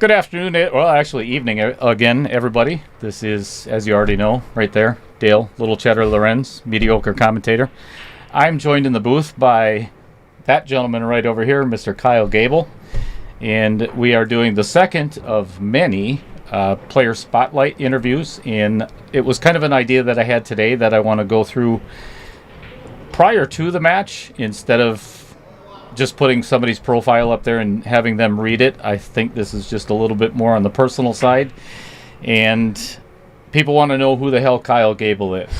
Good afternoon, well, actually evening again, everybody. This is, as you already know, right there, Dale, Little Cheddar Lorenz, mediocre commentator. I'm joined in the booth by that gentleman right over here, Mr. Kyle Goebel, and we are doing the second of many player spotlight interviews, and it was kind of an idea that I had today that I want to go through prior to the match instead of just putting somebody's profile up there and having them read it. I think this is just a little bit more on the personal side, and people want to know who the hell Kyle Goebel is.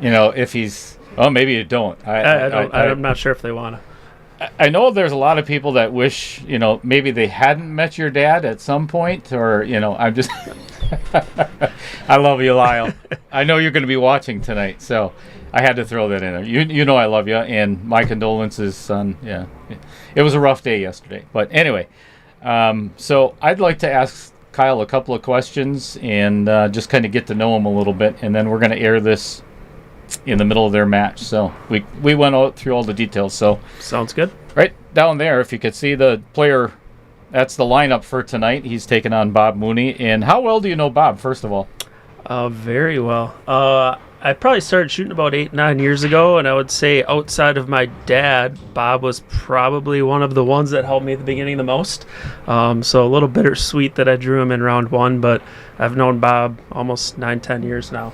If he's maybe you don't. I'm not sure if they want to. I know there's a lot of people that wish maybe they hadn't met your dad at some point, or I'm just I love you, Lyle. I know you're going to be watching tonight, so I had to throw that in there. You know I love you, and my condolences, son. Yeah, it was a rough day yesterday. But anyway, so I'd like to ask Kyle a couple of questions and just kind of get to know him a little bit, and then we're going to air this in the middle of their match. So we went out through all the details. So sounds good. Right down there, if you could see the player, that's the lineup for tonight. He's taking on Bob Mooney. And how well do you know Bob, first of all? Very well. I probably started shooting about 8-9 years ago, and I would say outside of my dad, Bob was probably one of the ones that helped me at the beginning the most. So a little bittersweet that I drew him in round one, but I've known Bob almost 9-10 years now.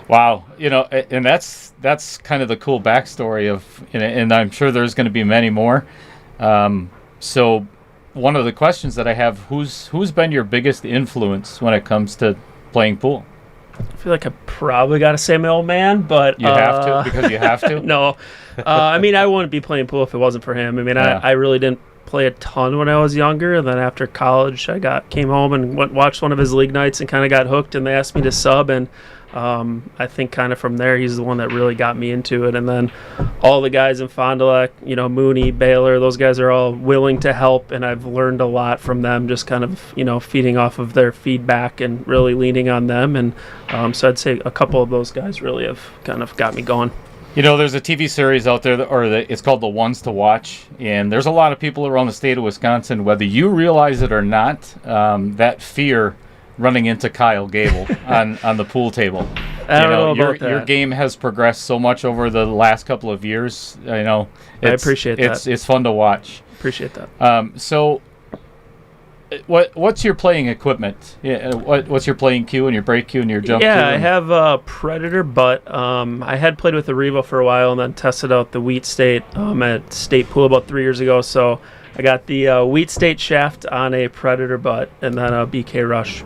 Wow. And that's kind of the cool backstory of, and I'm sure there's going to be many more. So one of the questions that I have, who's been your biggest influence when it comes to playing pool? I feel like I probably got to say my old man, but you have to, because you have to. No, I wouldn't be playing pool if it wasn't for him. I really didn't play a ton when I was younger, and then after college, I came home and watched one of his league nights and kind of got hooked, and they asked me to sub, and I think kind of from there, he's the one that really got me into it. And then all the guys in Fond du Lac, Mooney, Baylor, those guys are all willing to help, and I've learned a lot from them, just kind of, feeding off of their feedback and really leaning on them. And so I'd say a couple of those guys really have kind of got me going. There's a TV series out there, it's called The Ones to Watch, and there's a lot of people around the state of Wisconsin, whether you realize it or not, that fear running into Kyle Goebel on the pool table. I don't know about that. Your game has progressed so much over the last couple of years. I appreciate that. It's fun to watch. Appreciate that. So, what's your playing equipment? Yeah, what's your playing cue and your break cue and your jump cue? Yeah, I have a Predator, but I had played with the Revo for a while and then tested out the Wheat State at State Pool about 3 years ago. So I got the Wheat State shaft on a Predator butt and then a BK Rush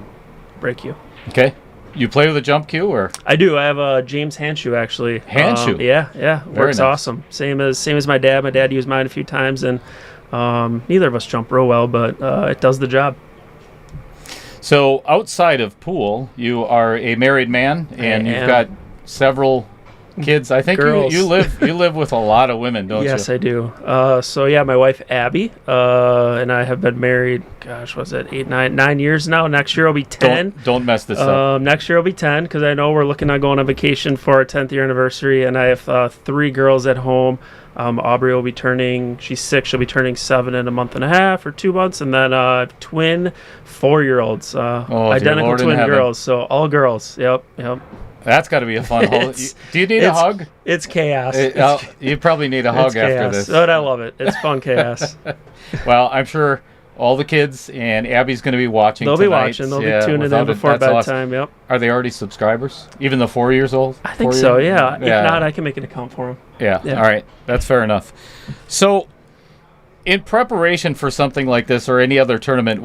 break cue. Okay. You play with a jump cue, or? I do. I have a James hand shoe, actually. Hand shoe? Yeah. Works nice. Awesome. Same as my dad. My dad used mine a few times, and neither of us jump real well, but it does the job. So outside of pool, you are a married man, and you've got several kids. I think you live with a lot of women, don't you? Yes, I do. So yeah, my wife Abby and I have been married. Gosh, what's that? 9 years now. Next year will be 10. Don't mess this up. Next year will be 10 because I know we're looking at going on vacation for our 10th year anniversary, and I have 3 girls at home. Aubrey will be she's 6. She'll be turning 7 in a month and a half or 2 months, and then twin 4-year-olds, identical twin girls. So all girls. Yep. That's got to be a fun holiday. Do you need a hug? It's chaos. You probably need a hug after this. But I love it. It's fun chaos. Well, I'm sure all the kids and Abby's going to be watching They'll tonight. Be watching. They'll be tuning in before bedtime. Awesome. Yep. Are they already subscribers? Even the 4 years old? I think so, yeah. If not, I can make an account for them. Yeah. All right. That's fair enough. So, in preparation for something like this or any other tournament,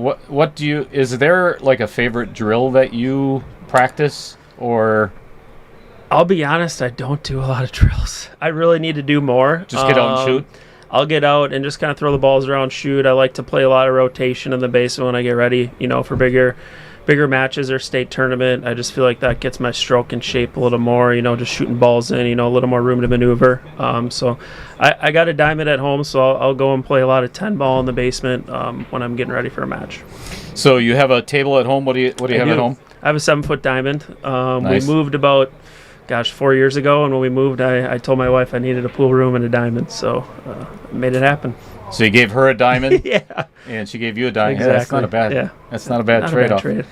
is there like a favorite drill that you practice, or? I'll be honest, I don't do a lot of drills. I really need to do more. Just get out and shoot? I'll get out and just kind of throw the balls around, shoot. I like to play a lot of rotation in the basement when I get ready, for bigger matches or state tournament. I just feel like that gets my stroke in shape a little more, just shooting balls in, a little more room to maneuver. So I got a diamond at home, so I'll go and play a lot of 10 ball in the basement when I'm getting ready for a match. So you have a table at home? What do you have at home? I have a 7-foot diamond. Nice. We moved about 4 years ago, and when we moved, I told my wife I needed a pool room and a diamond, so made it happen. So you gave her a diamond, Yeah. and she gave you a diamond. Exactly. Yeah, that's not a bad. Yeah. That's not a bad Not a trade-off. trade.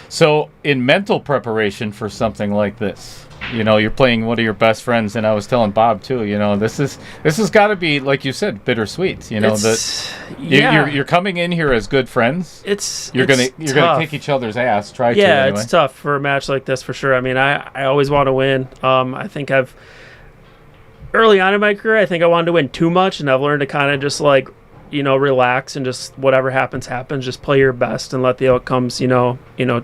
So in mental preparation for something like this, you're playing one of your best friends, and I was telling Bob too. This has got to be, like you said, bittersweet. You're coming in here as good friends. You're gonna kick each other's ass. Yeah, it's tough for a match like this for sure. I mean, I always want to win. I think early on in my career, I think I wanted to win too much, and I've learned to kind of just relax and just whatever happens, just play your best and let the outcomes,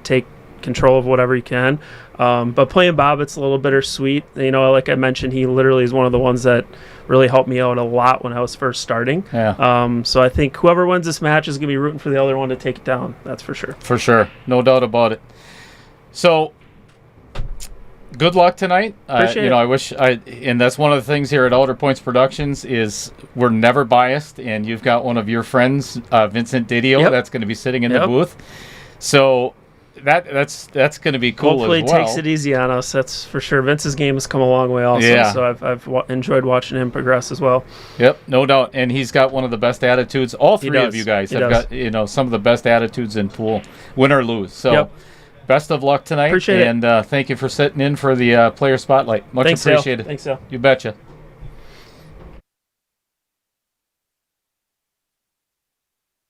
take control of whatever you can. But playing Bob, it's a little bittersweet. Like I mentioned, he literally is one of the ones that really helped me out a lot when I was first starting. Yeah. So I think whoever wins this match is going to be rooting for the other one to take it down. That's for sure. For sure. No doubt about it. So good luck tonight. Appreciate it. I wish and that's one of the things here at Outer Points Productions is we're never biased, and you've got one of your friends, Vincent Didio, that's going to be sitting in the booth. So that's going to be cool. Hopefully as well. He takes it easy on us. That's for sure. Vince's game has come a long way also. Yeah. So I've enjoyed watching him progress as well. Yep, no doubt. And he's got one of the best attitudes. All three of you guys have got some of the best attitudes in pool, win or lose. So best of luck tonight. Appreciate it. And thank you for sitting in for the player spotlight. Much appreciated. Thanks, Al. You betcha.